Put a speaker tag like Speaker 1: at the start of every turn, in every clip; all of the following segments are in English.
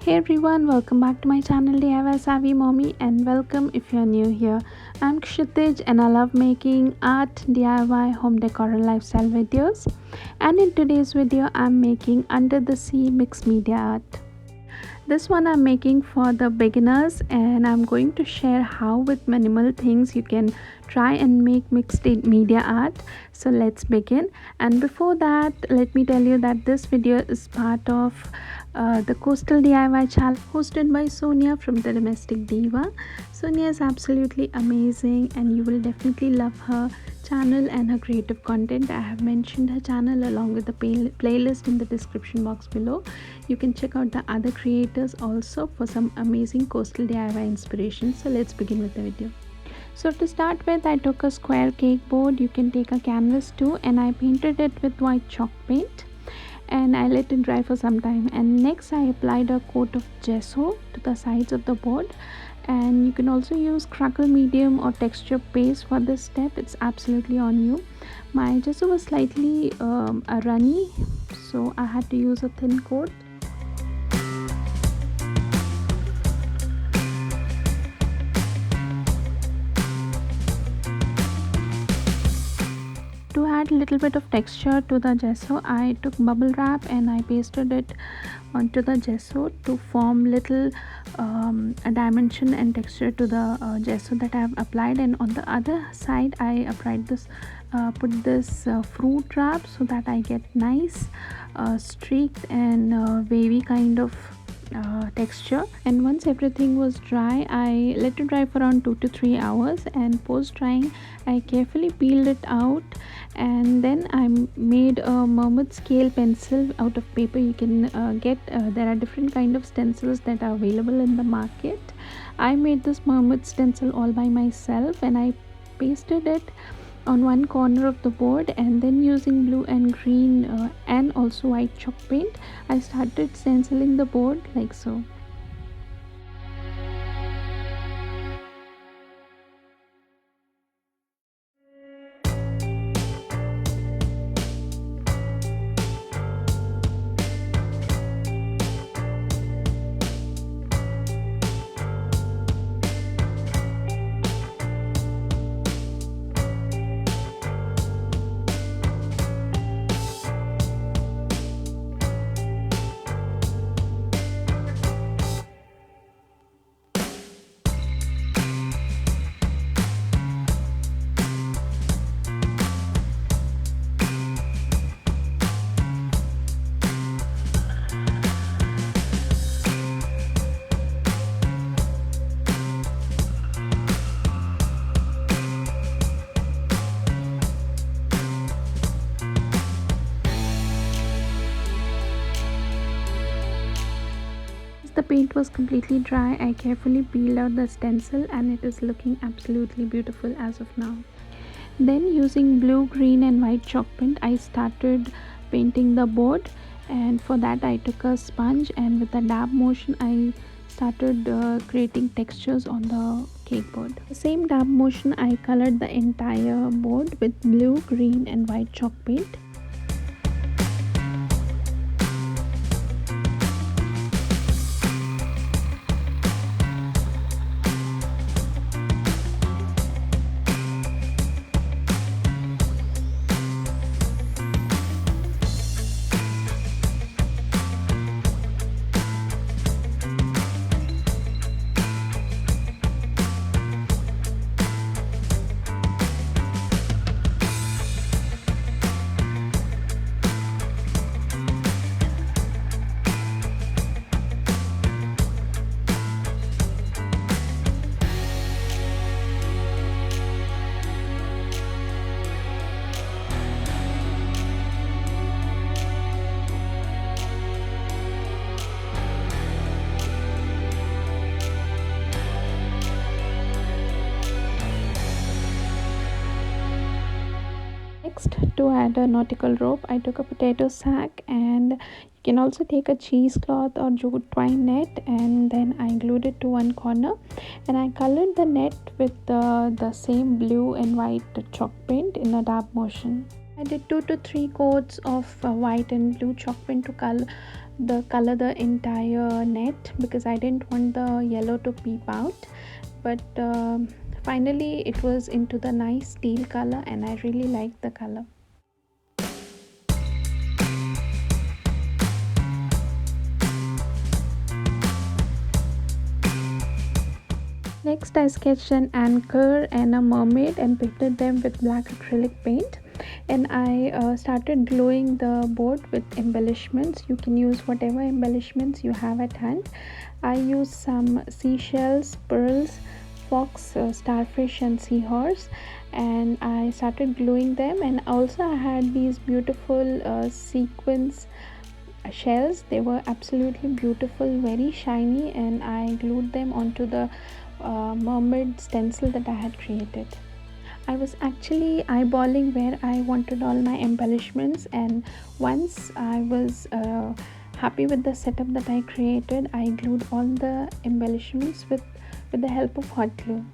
Speaker 1: Hey everyone, welcome back to my channel DIY Savvy Mommy and welcome if you're new here. I'm Kshitij and I love making art, DIY, home decor and lifestyle videos. And in today's video, I'm making under the sea mixed media art. This one I'm making for the beginners and I'm going to share how with minimal things you can try and make mixed media art. So let's begin. And before that, let me tell you that this video is part of the Coastal DIY challenge hosted by Sonia from the Domestic Diva. Sonia is absolutely amazing and you will definitely love her channel and her creative content. I have mentioned her channel along with the playlist in the description box below. You can check out the other creators also for some amazing coastal DIY inspiration. So let's begin with the video. So to start with, I took a square cake board. You can take a canvas too, and I painted it with white chalk paint and I let it dry for some time. And next I applied a coat of gesso to the sides of the board, and you can also use crackle medium or texture paste for this step. It's absolutely on you. My gesso was slightly runny, so I had to use a thin coat. To add a little bit of texture to the gesso, I took bubble wrap and I pasted it onto the gesso to form little a dimension and texture to the gesso that I have applied. And on the other side I applied this put this fruit wrap so that I get nice streaked and wavy kind of texture. And once everything was dry, I let it dry for around 2 to 3 hours, and post drying I carefully peeled it out, and then I made a mermaid scale pencil out of paper. You can get there are different kind of stencils that are available in the market. I made this mermaid stencil all by myself and I pasted it on one corner of the board, and then using blue and green and also white chalk paint I started stenciling the board like so. The paint was completely dry, I carefully peeled out the stencil and it is looking absolutely beautiful as of now. Then using blue, green and white chalk paint I started painting the board, and for that I took a sponge and with a dab motion I started creating textures on the cake board. The same dab motion I colored the entire board with blue, green and white chalk paint. Next, to add a nautical rope, I took a potato sack, and you can also take a cheesecloth or jute twine net, and then I glued it to one corner and I colored the net with the same blue and white chalk paint in a dab motion. I did 2 to 3 coats of white and blue chalk paint to color the color the entire net because I didn't want the yellow to peep out, but finally it was into the nice teal color and I really liked the color. Next, I sketched an anchor and a mermaid and painted them with black acrylic paint. And I started gluing the board with embellishments. You can use whatever embellishments you have at hand. I used some seashells, pearls, fox, starfish, and seahorse, and I started gluing them. And also, I had these beautiful sequins shells. They were absolutely beautiful, very shiny, and I glued them onto the mermaid stencil that I had created. I was actually eyeballing where I wanted all my embellishments, and once I was happy with the setup that I created, I glued all the embellishments with the help of hot glue.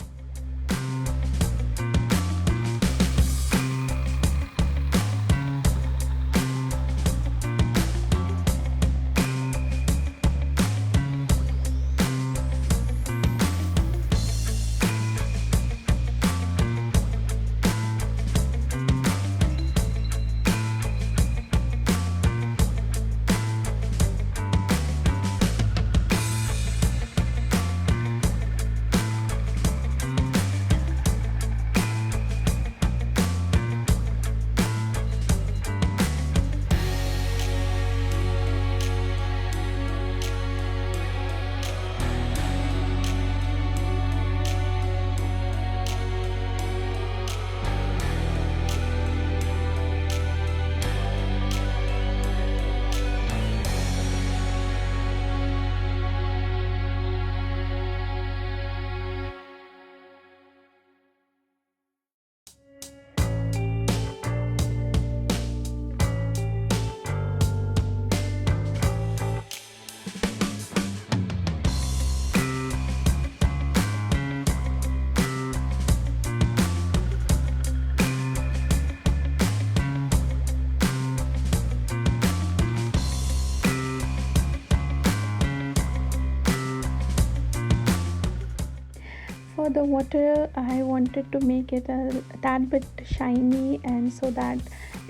Speaker 1: For the water, I wanted to make it a tad bit shiny, and so that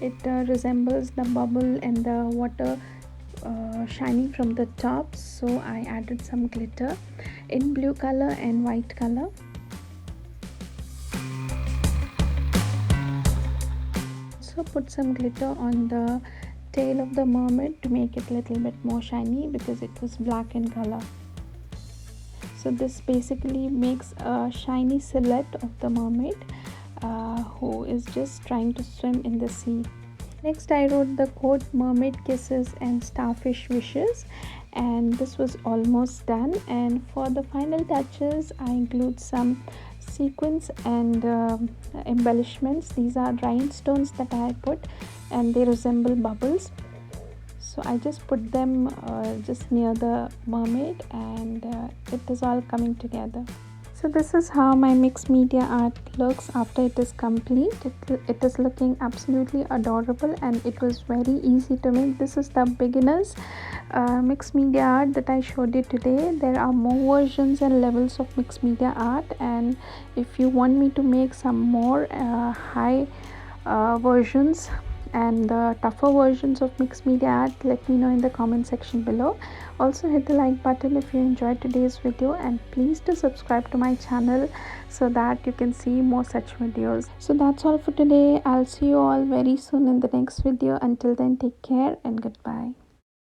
Speaker 1: it resembles the bubble and the water shining from the top. So I added some glitter in blue color and white color. So put some glitter on the tail of the mermaid to make it a little bit more shiny because it was black in color. So this basically makes a shiny silhouette of the mermaid who is just trying to swim in the sea. Next, I wrote the quote mermaid kisses and starfish wishes, and this was almost done. And for the final touches, I glued some sequins and embellishments. These are rhinestones that I put, and they resemble bubbles. So I just put them just near the mermaid, and it is all coming together. So this is how my mixed media art looks after it is complete. It is looking absolutely adorable, and it was very easy to make. This is the beginners mixed media art that I showed you today. There are more versions and levels of mixed media art, and if you want me to make some more high versions and the tougher versions of mixed media art, let me know in the comment section below. Also hit the like button if you enjoyed today's video, and please do subscribe to my channel so that you can see more such videos. So that's all for today. I'll see you all very soon in the next video. Until then, take care and goodbye.